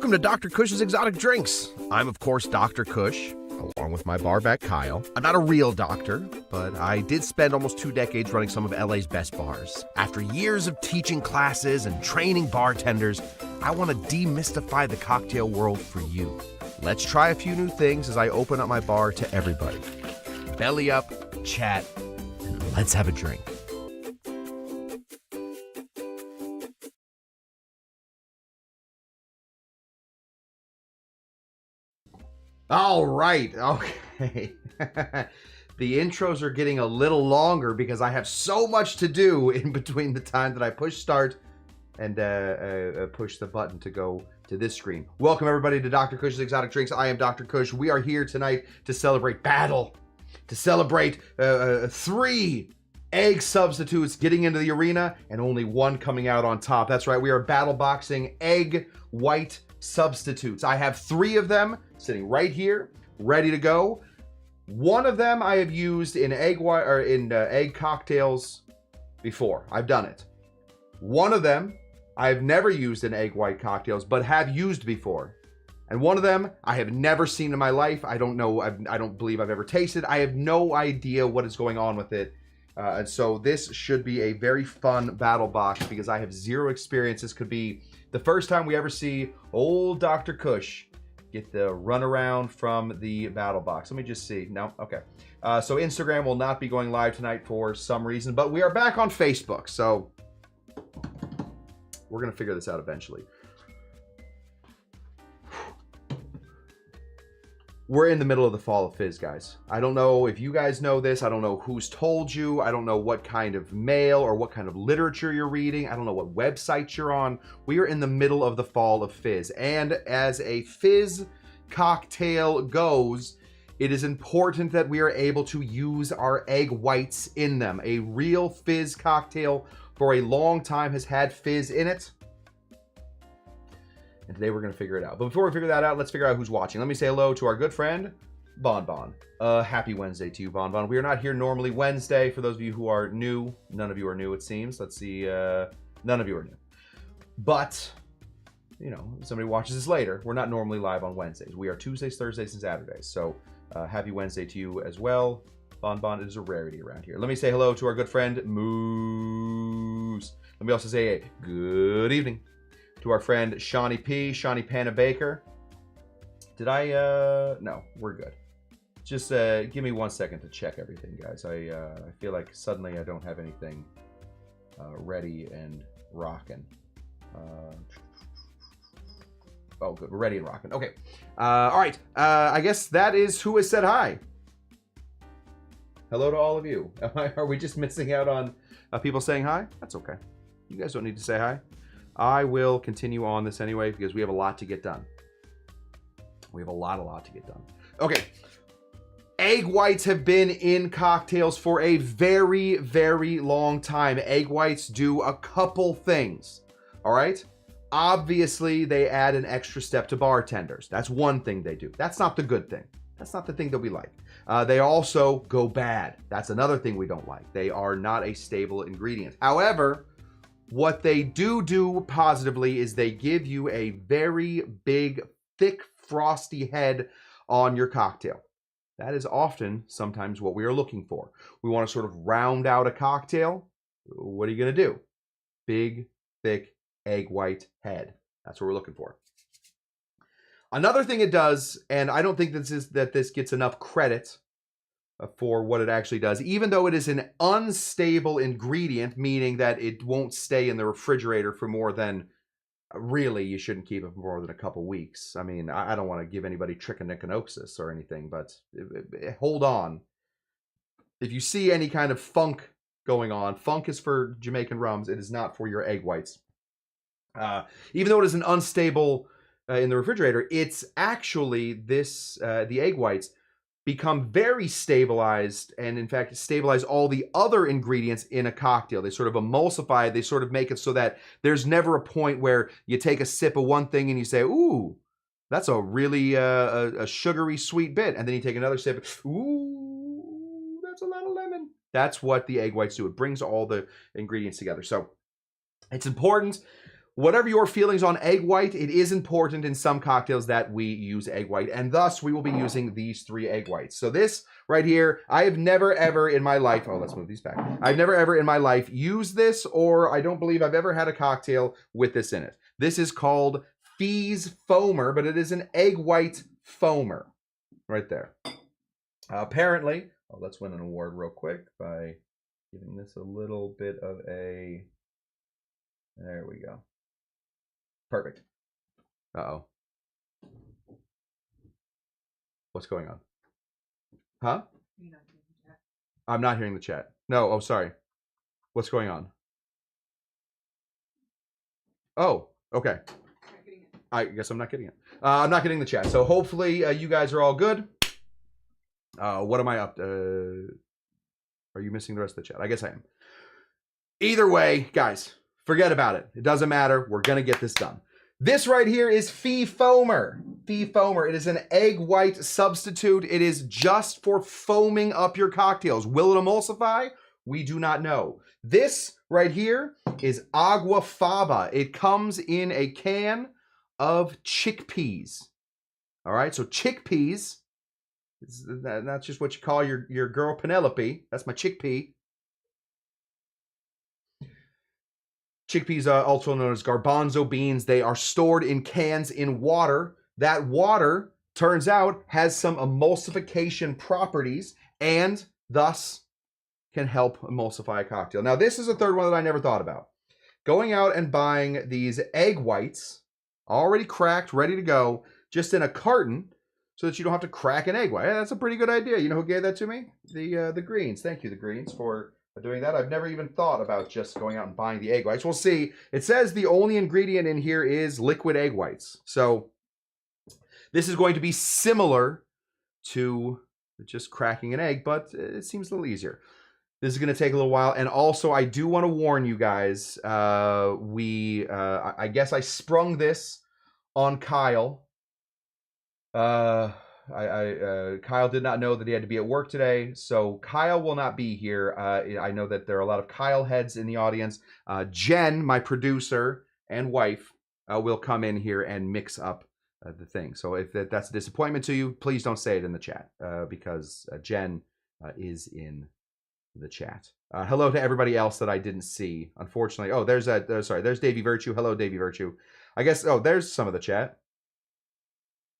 Welcome to Dr. Kush's Exotic Drinks. I'm, of course, Dr. Kush, along with my barback Kyle. I'm not a real doctor, but I did spend almost 2 decades running some of LA's best bars. After years of teaching classes and training bartenders, I want to demystify the cocktail world for you. Let's try a few new things as I open up my bar to everybody. Belly up, chat, and let's have a drink. All right, okay. The intros are getting a little longer because I have so much to do in between the time that I push start and push the button to go to this screen. Welcome everybody to Dr. Kush's Exotic Drinks. I am Dr. Kush. We are here tonight to celebrate battle, to celebrate 3 egg substitutes getting into the arena and only 1 coming out on top. That's right, we are battle boxing egg white substitutes. I have 3 of them sitting right here, ready to go. 1 of them I have used in egg white or in egg cocktails before. I've done it. 1 of them I've never used in egg white cocktails, but have used before. And 1 of them I have never seen in my life. I don't know. I don't believe I've ever tasted. I have no idea what is going on with it. And so this should be a very fun battle box because I have 0 experience. This could be the first time we ever see old Dr. Kush get the runaround from the battle box. Let me just see. No? Okay. So Instagram will not be going live tonight for some reason, but we are back on Facebook. So we're going to figure this out eventually. We're in the middle of the fall of Fizz, guys. I don't know if you guys know this. I don't know who's told you. I don't know what kind of mail or what kind of literature you're reading. I don't know what website you're on. We are in the middle of the fall of Fizz. And as a Fizz cocktail goes, it is important that we are able to use our egg whites in them. A real Fizz cocktail for a long time has had Fizz in it. And today we're going to figure it out. But before we figure that out, let's figure out who's watching. Let me say hello to our good friend, Bon Bon. Happy Wednesday to you, Bon Bon. We are not here normally Wednesday. For those of you who are new, none of you are new, it seems. Let's see. None of you are new. But, you know, somebody watches this later. We're not normally live on Wednesdays. We are Tuesdays, Thursdays, and Saturdays. So happy Wednesday to you as well. Bon Bon is a rarity around here. Let me say hello to our good friend, Moose. Let me also say a good evening to our friend Shawnee P, Shawnee Panna Baker. Did I no, we're good. Just give me 1 second to check everything, guys. I feel like suddenly I don't have anything ready and rocking. Oh, good, we're ready and rocking. Okay, all right. I guess that is who has said hi. Hello to all of you. Are we just missing out on people saying hi? That's okay. You guys don't need to say hi. I will continue on this anyway because we have a lot to get done. We have a lot to get done. Okay. Egg whites have been in cocktails for a very, very long time. Egg whites do a couple things. All right? Obviously, they add an extra step to bartenders. That's one thing they do. That's not the good thing. That's not the thing that we like. They also go bad. That's another thing we don't like. They are not a stable ingredient. However, what they do positively is they give you a very big, thick, frosty head on your cocktail. That is often, sometimes what we are looking for. We want to sort of round out a cocktail. What are you going to do? Big, thick, egg white head. That's what we're looking for. Another thing it does, and I don't think this gets enough credit for what it actually does, even though it is an unstable ingredient, meaning that it won't stay in the refrigerator for more than, really, you shouldn't keep it for more than a couple weeks. I mean, I don't want to give anybody trichinoconosis or anything, but hold on. If you see any kind of funk going on, funk is for Jamaican rums. It is not for your egg whites. Even though it is an unstable in the refrigerator, it's actually the egg whites become very stabilized and in fact stabilize all the other ingredients in a cocktail. They sort of emulsify, they sort of make it so that there's never a point where you take a sip of one thing and you say, ooh, that's a really a sugary sweet bit. And then you take another sip, ooh, that's a lot of lemon. That's what the egg whites do. It brings all the ingredients together. So it's important whatever your feelings on egg white, it is important in some cocktails that we use egg white, and thus we will be using these 3 egg whites. So this right here, I have never ever in my life, oh, let's move these back. I've never ever in my life used this, or I don't believe I've ever had a cocktail with this in it. This is called Fizz Foamer, but it is an egg white foamer right there. Apparently, oh, let's win an award real quick by giving this a little bit of a, there we go. Perfect. Uh-oh. What's going on? Huh? I'm not hearing the chat. No, oh, sorry. What's going on? Oh, okay. I guess I'm not getting it. I'm not getting the chat. So hopefully you guys are all good. What am I up to? Are you missing the rest of the chat? I guess I am. Either way, guys, forget about it. It doesn't matter. We're going to get this done. This right here is Fizz Foamer. Fizz Foamer. It is an egg white substitute. It is just for foaming up your cocktails. Will it emulsify? We do not know. This right here is Aquafaba. It comes in a can of chickpeas. All right, so chickpeas, that's just what you call your girl Penelope. That's my chickpea. Chickpeas, also known as garbanzo beans, they are stored in cans in water. That water, turns out, has some emulsification properties and thus can help emulsify a cocktail. Now, this is a third one that I never thought about. Going out and buying these egg whites, already cracked, ready to go, just in a carton, so that you don't have to crack an egg white. Yeah, that's a pretty good idea. You know who gave that to me? The Greens. Thank you, the Greens, for doing that. I've never even thought about just going out and buying the egg whites. We'll see. It says the only ingredient in here is liquid egg whites. So this is going to be similar to just cracking an egg, but it seems a little easier. This is going to take a little while. And also, I do want to warn you guys, I guess I sprung this on Kyle. Kyle did not know that he had to be at work today, so Kyle will not be here. I know that there are a lot of Kyle heads in the audience. Jen, my producer and wife, will come in here and mix up the thing. So if that's a disappointment to you, please don't say it in the chat, because Jen is in the chat. Hello to everybody else that I didn't see, unfortunately. Oh, there's there's Davey Virtue. Hello, Davey Virtue. I guess, oh, there's some of the chat.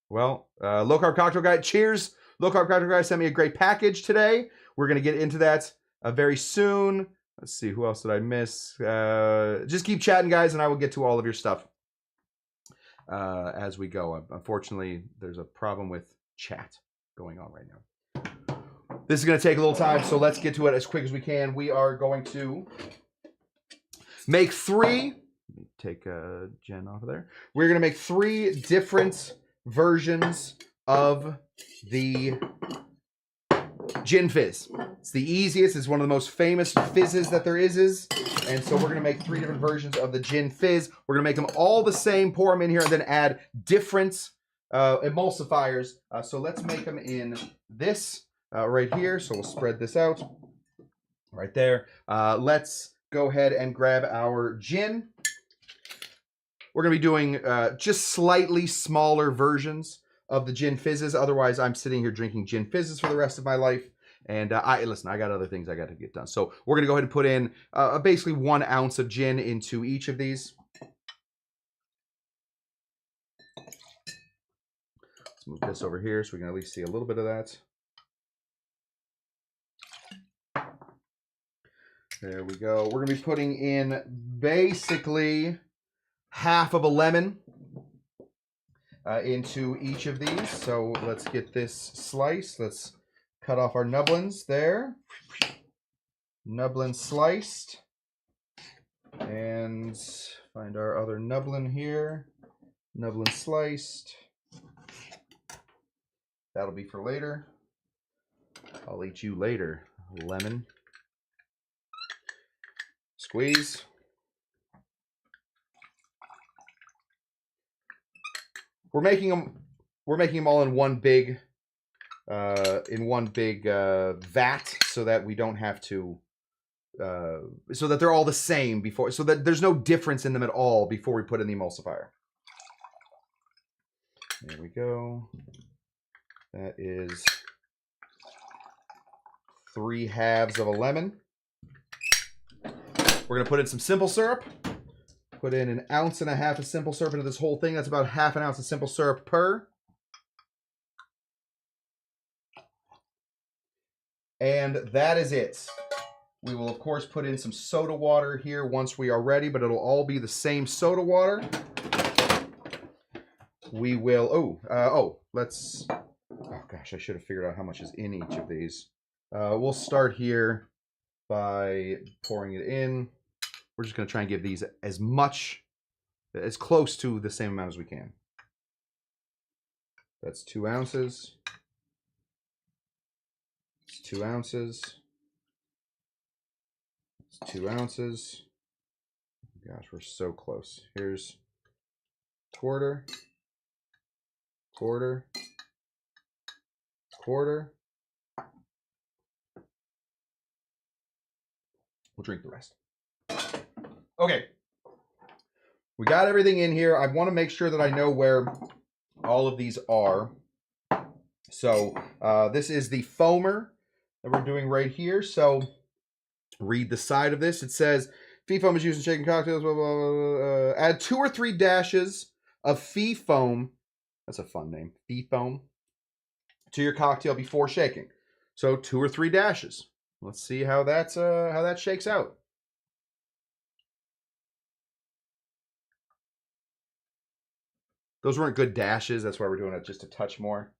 Well, Low Carb Cocktail Guy, cheers. Low Carb Cocktail Guy sent me a great package today. We're going to get into that very soon. Let's see, who else did I miss? Just keep chatting, guys, and I will get to all of your stuff as we go. Unfortunately, there's a problem with chat going on right now. This is going to take a little time, so let's get to it as quick as we can. We are going to make 3. Let me take Jen off of there. We're going to make 3 different versions of the Gin Fizz. It's the easiest. It's one of the most famous fizzes that there is. And so we're going to make 3 different versions of the Gin Fizz. We're going to make them all the same, pour them in here, and then add different emulsifiers. So let's make them in this right here. So we'll spread this out right there. Let's go ahead and grab our gin. We're going to be doing just slightly smaller versions of the Gin Fizzes. Otherwise, I'm sitting here drinking Gin Fizzes for the rest of my life. And listen, I got other things I got to get done. So we're going to go ahead and put in basically 1 ounce of gin into each of these. Let's move this over here so we can at least see a little bit of that. There we go. We're going to be putting in basically half of a lemon into each of these. So let's get this sliced. Let's cut off our nublins there. Nublin sliced. And find our other nublin here. Nublin sliced. That'll be for later. I'll eat you later, lemon. Squeeze. We're making them all in one big vat, so that we don't have to so that they're all the same before, so that there's no difference in them at all before we put in the emulsifier. There we go. That is 3/2 of a lemon. We're gonna put in some simple syrup. Put in 1.5 ounces of simple syrup into this whole thing. That's about 1/2 ounce of simple syrup per. And that is it. We will, of course, put in some soda water here once we are ready, but it'll all be the same soda water. We will, oh gosh, I should have figured out how much is in each of these. We'll start here by pouring it in. We're just going to try and give these as close to the same amount as we can. That's 2 ounces. It's 2 ounces. It's 2 ounces. Gosh, we're so close. Here's quarter. We'll drink the rest. Okay. We got everything in here. I want to make sure that I know where all of these are. So this is the foamer that we're doing right here. So read the side of this. It says, Fee foam is used in shaking cocktails. Blah, blah, blah, add 2 or 3 dashes of Fee foam. That's a fun name. Fee foam. To your cocktail before shaking. So 2 or 3 dashes. Let's see how that shakes out. Those weren't good dashes. That's why we're doing it just a touch more.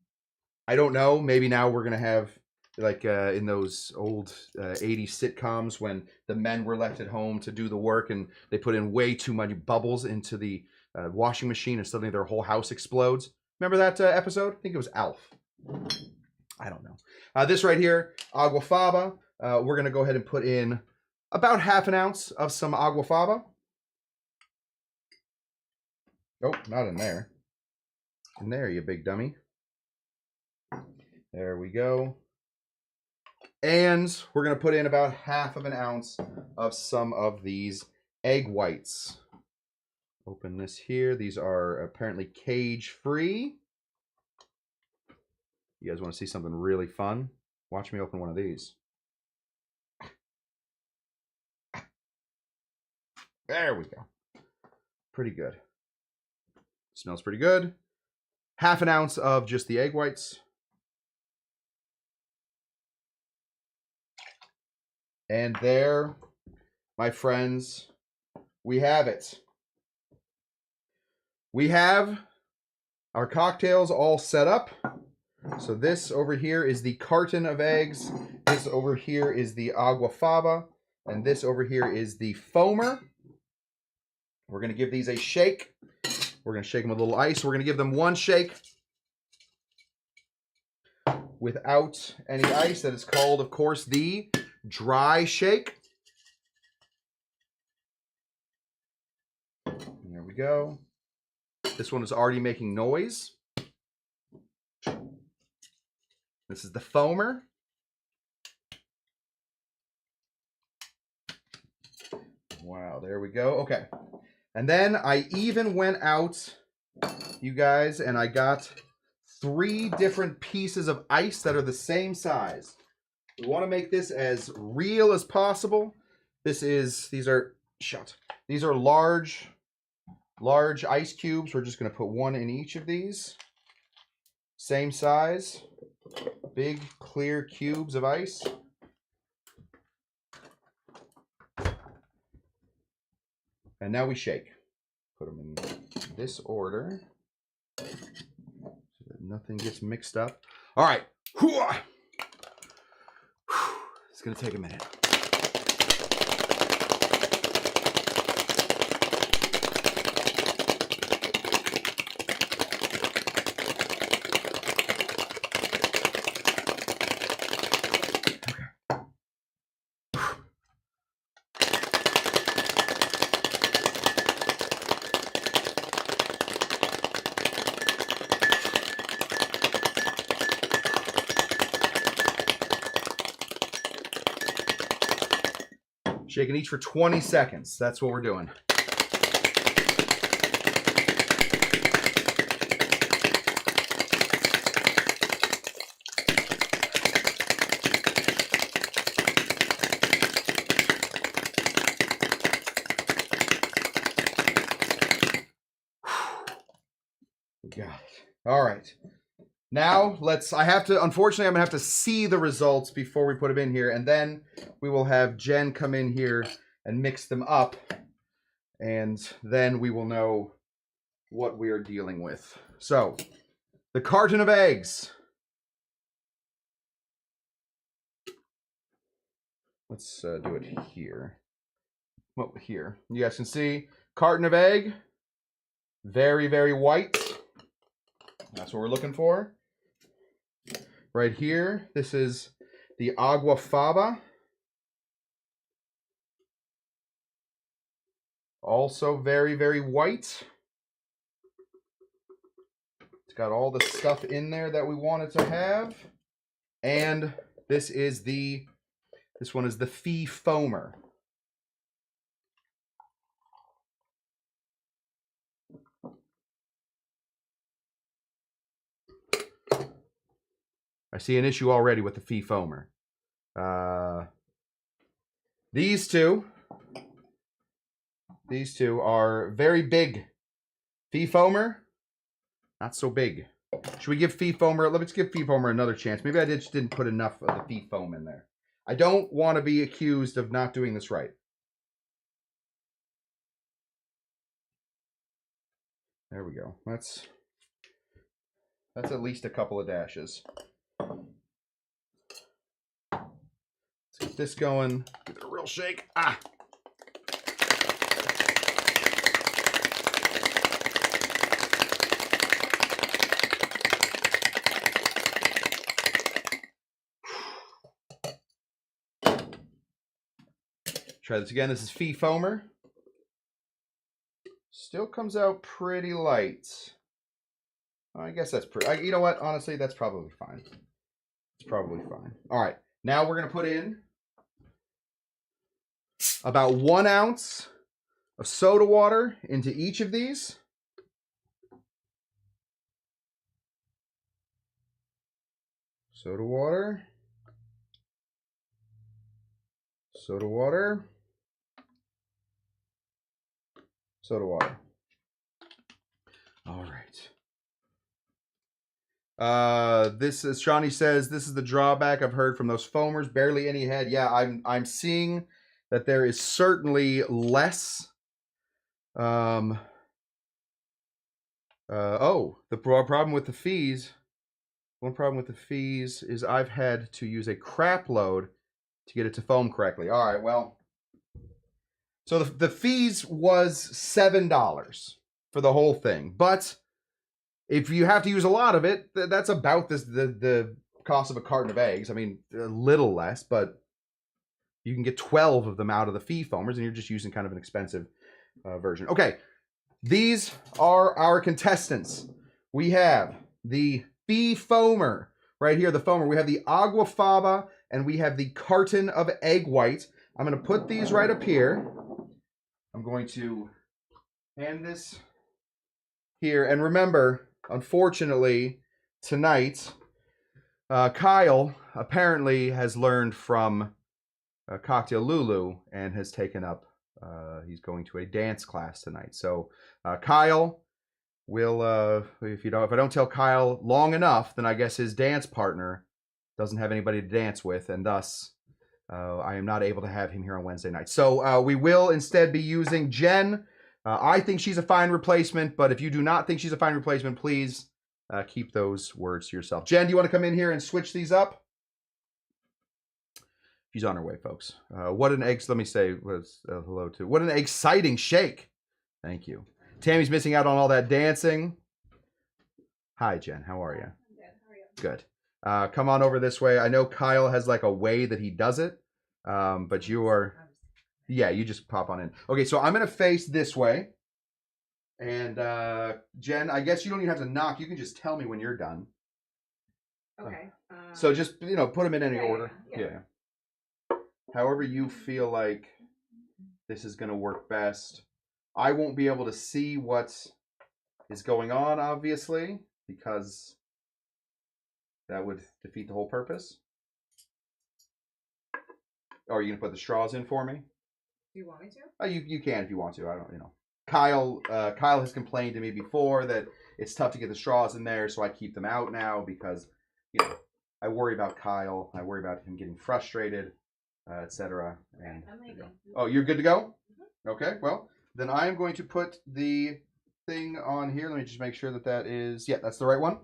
I don't know. Maybe now we're going to have, like in those old 80s sitcoms when the men were left at home to do the work and they put in way too many bubbles into the washing machine and suddenly their whole house explodes. Remember that episode? I think it was Alf. I don't know. This right here, Aquafaba. We're going to go ahead and put in about 1/2 ounce of some Aquafaba. Oh, not in there. In there, you big dummy. There we go. And we're going to put in about 1/2 ounce of some of these egg whites. Open this here. These are apparently cage-free. You guys want to see something really fun? Watch me open one of these. There we go. Pretty good. Smells pretty good. 1/2 ounce of just the egg whites. And there, my friends, we have it. We have our cocktails all set up. So this over here is the carton of eggs. This over here is the Aquafaba. And this over here is the foamer. We're going to give these a shake. We're going to shake them with a little ice. We're going to give them one shake without any ice. That is called, of course, the dry shake. There we go. This one is already making noise. This is the foamer. Wow, there we go. Okay. And then I even went out, you guys, and I got 3 different pieces of ice that are the same size. We want to make this as real as possible. These are large ice cubes. We're just going to put 1 in each of these. Same size. Big, clear cubes of ice. And now we shake. Put them in this order so that nothing gets mixed up. All right. It's going to take a minute. Shaking each for 20 seconds. That's what we're doing. Got it. All right. Now unfortunately, I'm gonna have to see the results before we put them in here, and then we will have Jen come in here and mix them up, and then we will know what we are dealing with. So, the carton of eggs. Let's do it here. Well, here. You guys can see, carton of egg. Very, very white. That's what we're looking for. Right here, this is the Aquafaba. Also very, very white. It's got all the stuff in there that we want it to have. And this one is the Fee Foamer. I see an issue already with the Fee Foamer. These two are very big. Fee Foamer, not so big. Should we give Fee Foamer, let's give Fee Foamer another chance. Maybe I just didn't put enough of the Fee Foam in there. I don't want to be accused of not doing this right. There we go. That's at least a couple of dashes. Let's get this going. Give it a real shake. Ah! Try this again. This is Fee Foamer. Still comes out pretty light. I guess that's pretty. You know what? Honestly, that's probably fine. It's probably fine. All right. Now we're going to put in about 1 ounce of soda water into each of these. Soda water. Soda water. Soda water. All right. This is Shawnee says this is the drawback I've heard from those foamers. Barely any head. Yeah, I'm seeing that there is certainly less. The problem with the fees. One problem with the fees is I've had to use a crap load to get it to foam correctly. All right, well. So the fees was $7 for the whole thing, but if you have to use a lot of it, that's about the cost of a carton of eggs. I mean, a little less, but you can get 12 of them out of the Fee Foamers, and you're just using kind of an expensive version. Okay, these are our contestants. We have the Fee Foamer right here, the foamer. We have the Aquafaba, and we have the carton of egg white. I'm going to put these right up here. I'm going to hand this here. And remember, unfortunately, tonight, Kyle apparently has learned from Cocktail Lulu and has taken up, he's going to a dance class tonight. So Kyle will, if I don't tell Kyle long enough, then I guess his dance partner doesn't have anybody to dance with, and thus I am not able to have him here on Wednesday night. So we will instead be using Jen. I think she's a fine replacement, but if you do not think she's a fine replacement, please keep those words to yourself. Jen, do you want to come in here and switch these up? She's on her way, folks. What an let me say hello to. What an exciting shake. Thank you. Tammy's missing out on all that dancing. Hi, Jen. How are you? I'm good. How are you? Good. Come on over this way. I know Kyle has like a way that he does it, but you are, yeah, you just pop on in. Okay, so I'm going to face this way. And Jen, I guess you don't even have to knock. You can just tell me when you're done. Okay. So just, put them in any order. Yeah. However you feel like this is going to work best. I won't be able to see what is going on, obviously, because that would defeat the whole purpose. Oh, are you going to put the straws in for me? Do you want me to? You can if you want to. I don't, Kyle has complained to me before that it's tough to get the straws in there, so I keep them out now because, I worry about Kyle. I worry about him getting frustrated, etc. And oh, you're good to go? Mm-hmm. Okay, well, then I am going to put the thing on here. Let me just make sure that is, yeah, that's the right one.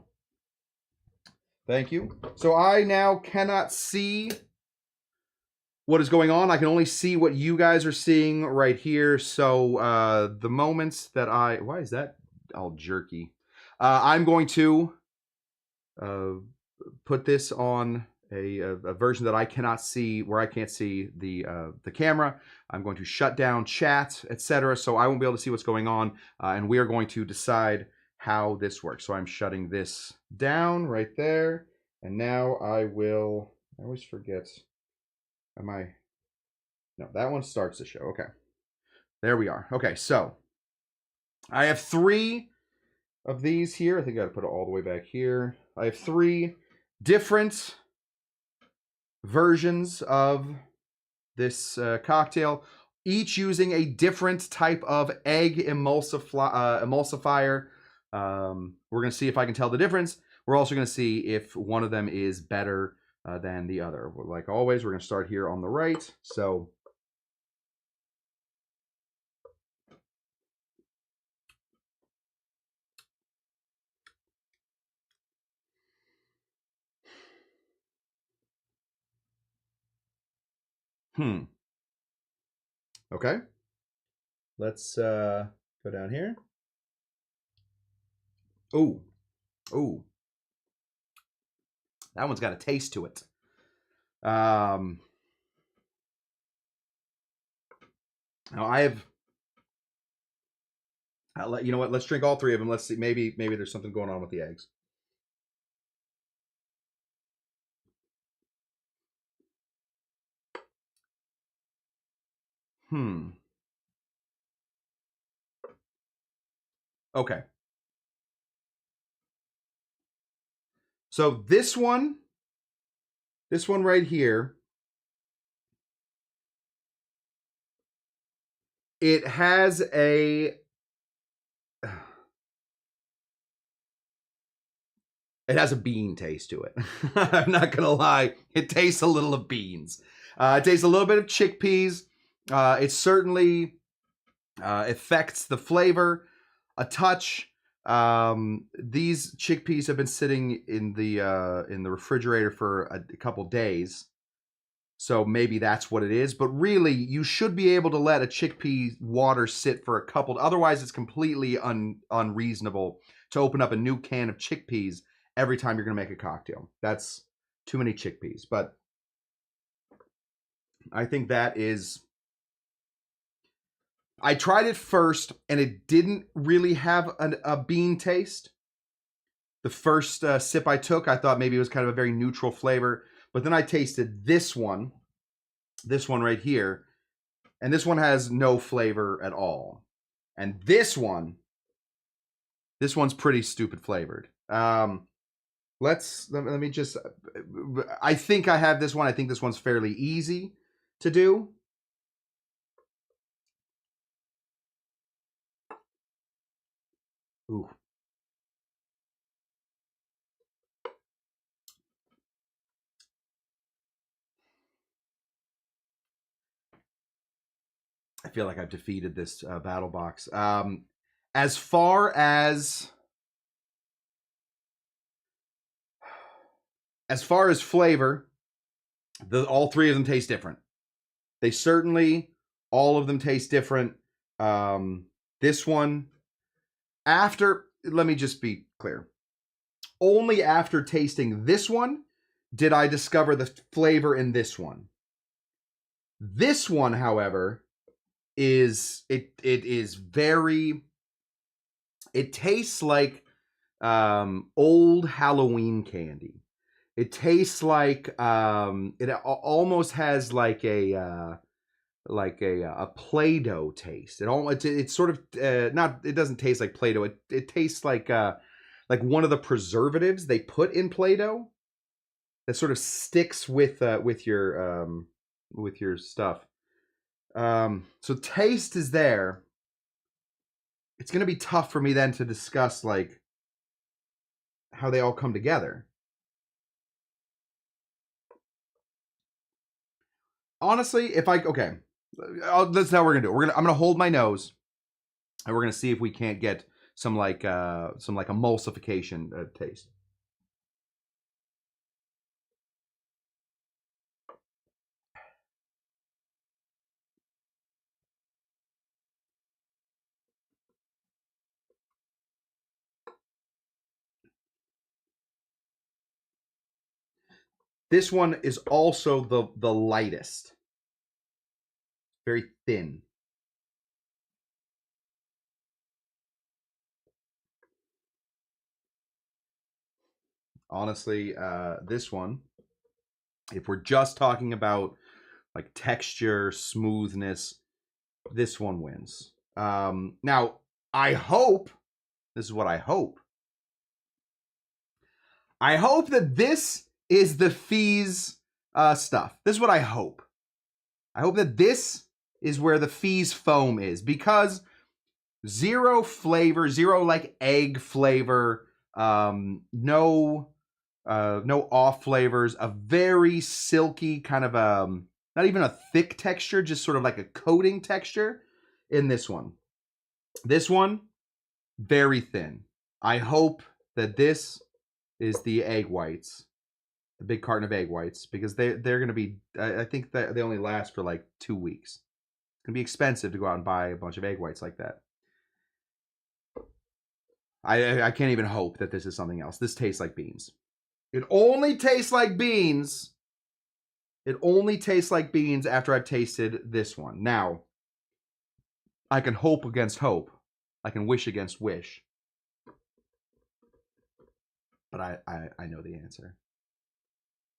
Thank you. So I now cannot see what is going on. I can only see what you guys are seeing right here. So the moments that why is that all jerky? I'm going to put this on a version that I cannot see, where I can't see the camera. I'm going to shut down chat, etc. So I won't be able to see what's going on, and we are going to decide how this works. So I'm shutting this down right there, and now I always forget. No, that one starts the show. Okay. There we are. Okay, so I have 3 of these here. I think I gotta put it all the way back here. I have 3 different versions of this cocktail, each using a different type of egg emulsifier. We're gonna see if I can tell the difference. We're also gonna see if one of them is better than the other. Like always, we're gonna start here on the right. So okay. Let's go down here. Ooh. Ooh. That one's got a taste to it. Now you know what? Let's drink all 3 of them. Let's see. Maybe there's something going on with the eggs. Okay. So this one right here, it has a bean taste to it. I'm not gonna lie, it tastes a little of beans. It tastes a little bit of chickpeas. It certainly affects the flavor a touch. These chickpeas have been sitting in the refrigerator for a couple days, so maybe that's what it is. But really, you should be able to let a chickpea water sit for a couple. Otherwise, it's completely unreasonable to open up a new can of chickpeas every time you're going to make a cocktail. That's too many chickpeas. But I think that is. I tried it first, and it didn't really have a bean taste. The first sip I took, I thought maybe it was kind of a very neutral flavor. But then I tasted this one right here, and this one has no flavor at all. And this one's pretty stupid flavored. Let me just. I think I have this one. I think this one's fairly easy to do. Ooh. I feel like I've defeated this battle box. As far as flavor, all 3 of them taste different. They certainly, all of them taste different. This one, let me just be clear. Only after tasting this one did I discover the flavor in this one. This one, however, it tastes like old Halloween candy. It tastes like it almost has like a a Play-Doh taste. It's sort of not. It doesn't taste like Play-Doh. It tastes like one of the preservatives they put in Play-Doh that sort of sticks with your stuff. So taste is there. It's gonna be tough for me then to discuss like how they all come together. Honestly, if I okay, that's how we're gonna do it. I'm gonna hold my nose, and we're gonna see if we can't get some emulsification taste. This one is also the lightest. Very thin. Honestly, this one, if we're just talking about like texture, smoothness, this one wins. Now, I hope, this is what I hope. I hope that this is the Fizz stuff. This is what I hope. I hope that this is where the Fizz foam is, because zero flavor, zero like egg flavor, no off flavors, a very silky kind of not even a thick texture, just sort of like a coating texture in this one. This one, very thin. I hope that this is the egg whites, the big carton of egg whites, because they're going to be, I think that they only last for like 2 weeks. It's going to be expensive to go out and buy a bunch of egg whites like that. I can't even hope that this is something else. This tastes like beans. It only tastes like beans. It only tastes like beans after I've tasted this one. Now, I can hope against hope. I can wish against wish. But I know the answer.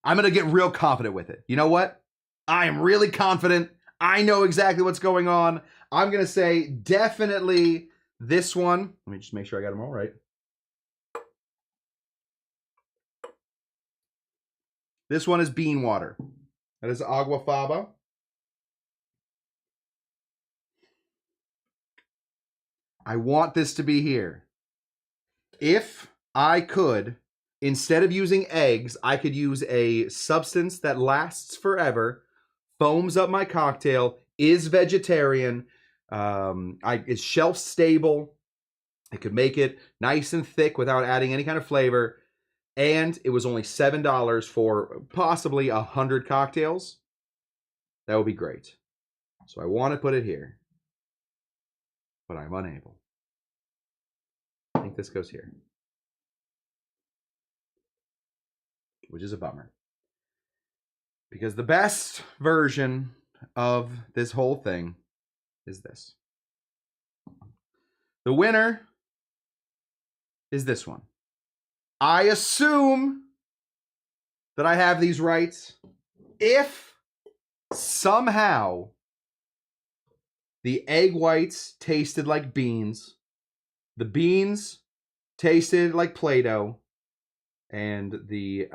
I'm going to get real confident with it. You know what? I am really confident. I know exactly what's going on. I'm going to say definitely this one. Let me just make sure I got them all right. This one is bean water. That is Aquafaba. I want this to be here. If I could, instead of using eggs, I could use a substance that lasts forever, foams up my cocktail, is vegetarian, is shelf stable. I could make it nice and thick without adding any kind of flavor. And it was only $7 for possibly 100 cocktails. That would be great. So I want to put it here, but I'm unable. I think this goes here, which is a bummer. Because the best version of this whole thing is this. The winner is this one. I assume that I have these right. If somehow the egg whites tasted like beans, the beans tasted like Play-Doh, and the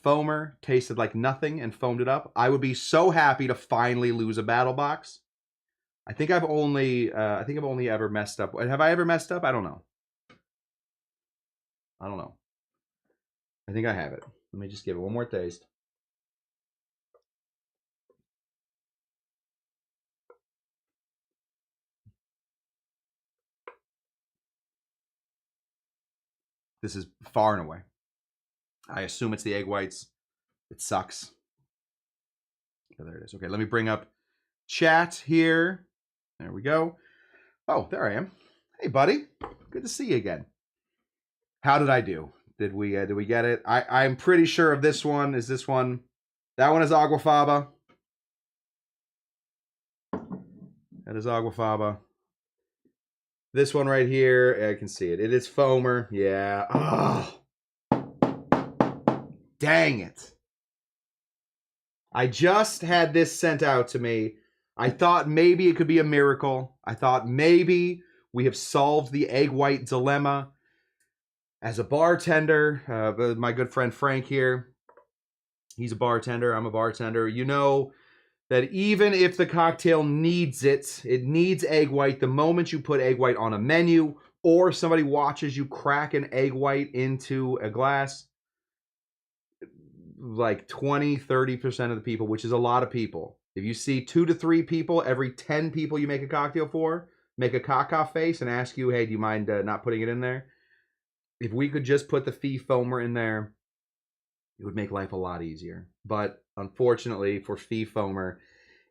foamer tasted like nothing and foamed it up, I would be so happy to finally lose a battle box. I think I've only ever messed up. Have I ever messed up? I don't know. I think I have it. Let me just give it one more taste. This is far and away. I assume it's the egg whites. It sucks. Oh, there it is. Okay, let me bring up chat here. There we go. Oh, there I am. Hey, buddy. Good to see you again. How did I do? Did we get it? I'm pretty sure of this one. Is this one? That one is Aquafaba. That is Aquafaba. This one right here, I can see it. It is Foamer. Yeah. Oh. Dang it. I just had this sent out to me. I thought maybe it could be a miracle. I thought maybe we have solved the egg white dilemma. As a bartender, my good friend Frank here, he's a bartender, I'm a bartender. You know that even if the cocktail needs it, it needs egg white. The moment you put egg white on a menu or somebody watches you crack an egg white into a glass, like 20-30% of the people, which is a lot of people, if you see 2 to 3 people every 10 people you make a cocktail for make a caca face and ask you, hey, do you mind not putting it in there? If we could just put the fee foamer in there, it would make life a lot easier. But unfortunately for fee foamer,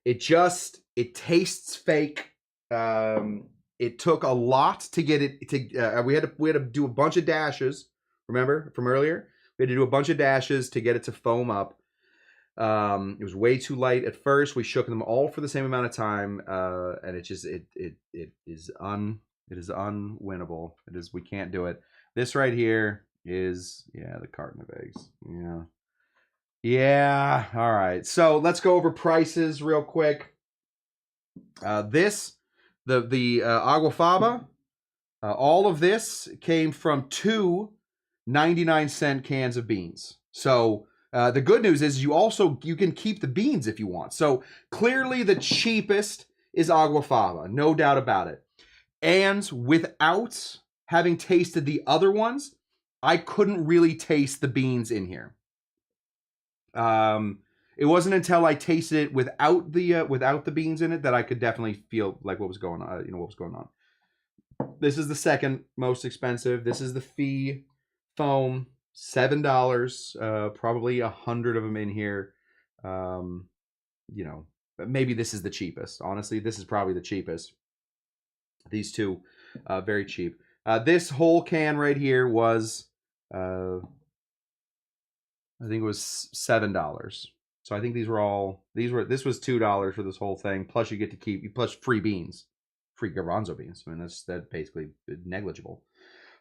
it tastes fake. It took a lot to get it to. We had to do a bunch of dashes. Remember from earlier, we had to do a bunch of dashes to get it to foam up. It was way too light at first. We shook them all for the same amount of time, and it is unwinnable. We can't do it. This right here is the carton of eggs. Yeah. All right. So let's go over prices real quick. The Aquafaba, all of this came from 2 99-cent cans of beans. So the good news is you can keep the beans if you want. So clearly the cheapest is Aquafaba, no doubt about it. And without having tasted the other ones, I couldn't really taste the beans in here. It wasn't until I tasted it without the beans in it that I could definitely feel like what was going on. This is the second most expensive. This is the fee foam, $7. Probably 100 of them in here. Maybe this is the cheapest. Honestly, this is probably the cheapest. These two, very cheap. This whole can right here was, I think it was $7. So I think this was $2 for this whole thing. Plus you get to keep, plus free beans, free garbanzo beans. I mean, that's basically negligible.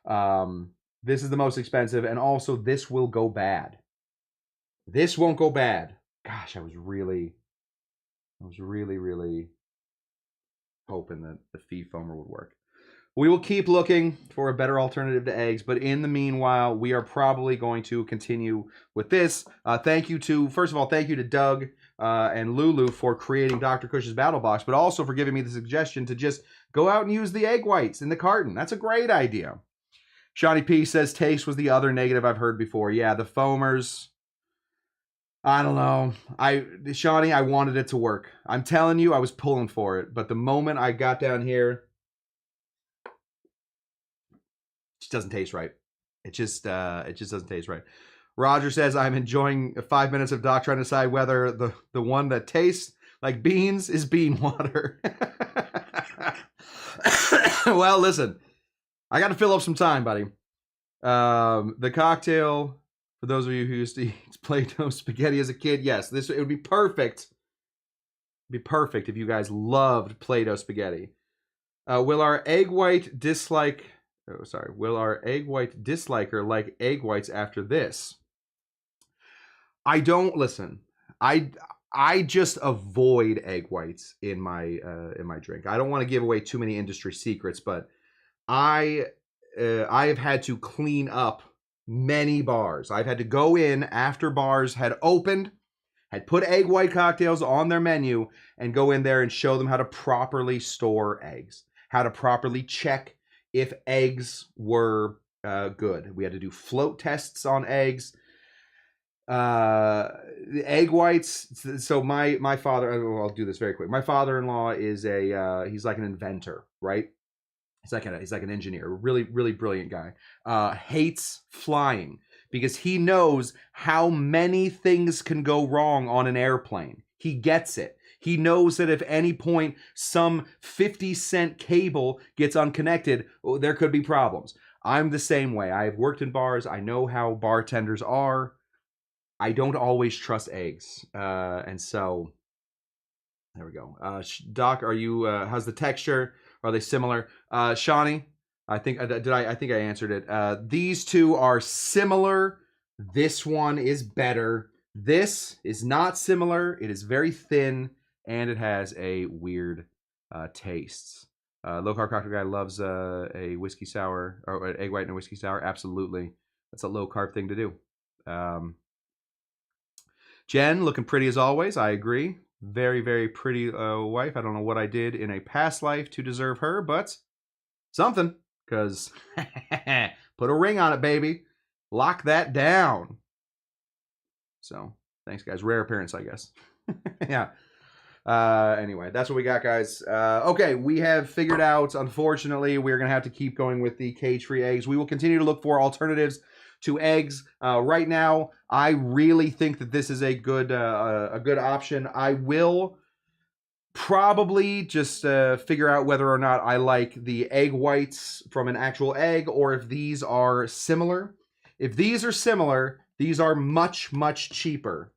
This is the most expensive, and also this will go bad. This won't go bad. Gosh, I was really hoping that the fee foamer would work. We will keep looking for a better alternative to eggs, but in the meanwhile, we are probably going to continue with this. First of all, thank you to Doug and Lulu for creating Dr. Kush's Battle Box, but also for giving me the suggestion to just go out and use the egg whites in the carton. That's a great idea. Shawnee P says taste was the other negative I've heard before. Yeah, the foamers, I don't know. Shawnee, I wanted it to work. I'm telling you, I was pulling for it, but the moment I got down here, it doesn't taste right. It just doesn't taste right. Roger says, I'm enjoying 5 minutes of Doc trying to decide whether the one that tastes like beans is bean water. Well, listen, I got to fill up some time, buddy. The cocktail, for those of you who used to eat Play-Doh spaghetti as a kid, yes, it would be perfect. It'd be perfect if you guys loved Play-Doh spaghetti. Will our egg white disliker like egg whites after this? I don't listen. I just avoid egg whites in my drink. I don't want to give away too many industry secrets, but I have had to clean up many bars. I've had to go in after bars had opened, had put egg white cocktails on their menu, and go in there and show them how to properly store eggs, how to properly check if eggs were good. We had to do float tests on eggs. The egg whites. So my father, I'll do this very quick. My father-in-law is he's like an inventor, right? He's like an engineer, really, really brilliant guy. Hates flying because he knows how many things can go wrong on an airplane. He gets it. He knows that if at any point some 50-cent cable gets unconnected, there could be problems. I'm the same way. I've worked in bars. I know how bartenders are. I don't always trust eggs. And so there we go. Doc, are you, how's the texture? Are they similar? Shawnee, I think I answered it. These two are similar. This one is better. This is not similar. It is very thin and it has a weird taste. Low carb cocktail guy loves a whiskey sour, or an egg white and a whiskey sour. Absolutely, that's a low carb thing to do. Jen, looking pretty as always. I agree. Very, very pretty wife. I don't know what I did in a past life to deserve her, but something. Because put a ring on it, baby. Lock that down. So, thanks, guys. Rare appearance, I guess. Yeah. Anyway, that's what we got, guys. Okay, we have figured out, unfortunately, we're going to have to keep going with the cage-free eggs. We will continue to look for alternatives to eggs. Right now, I really think that this is a good option. I will probably just figure out whether or not I like the egg whites from an actual egg, or if these are similar. If these are similar, these are much, much cheaper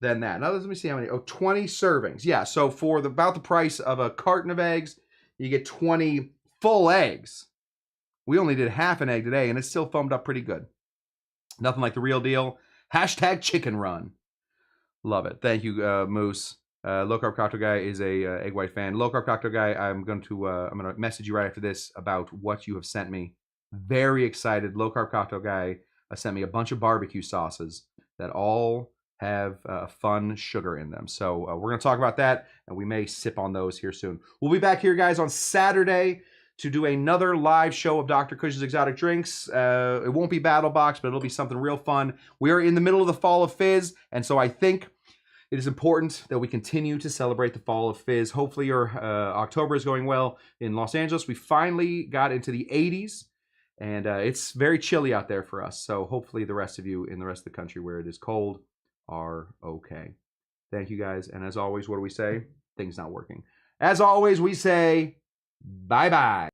than that. Now, let me see how many. 20 servings. Yeah, so for about the price of a carton of eggs, you get 20 full eggs. We only did half an egg today, and it's still foamed up pretty good. Nothing like the real deal. Hashtag chicken run. Love it. Thank you, Moose. Low Carb Cocktail Guy is a egg white fan. Low Carb Cocktail Guy, I'm gonna message you right after this about what you have sent me. Very excited. Low Carb Cocktail Guy sent me a bunch of barbecue sauces that all have fun sugar in them. So we're gonna talk about that, and we may sip on those here soon. We'll be back here, guys, on Saturday to do another live show of Dr. Kush's Exotic Drinks. It won't be Battle Box, but it'll be something real fun. We are in the middle of the fall of Fizz, and so I think it is important that we continue to celebrate the fall of Fizz. Hopefully your October is going well in Los Angeles. We finally got into the 80s, and it's very chilly out there for us. So hopefully the rest of you in the rest of the country where it is cold are okay. Thank you, guys. And as always, what do we say? Things not working. As always, we say bye-bye.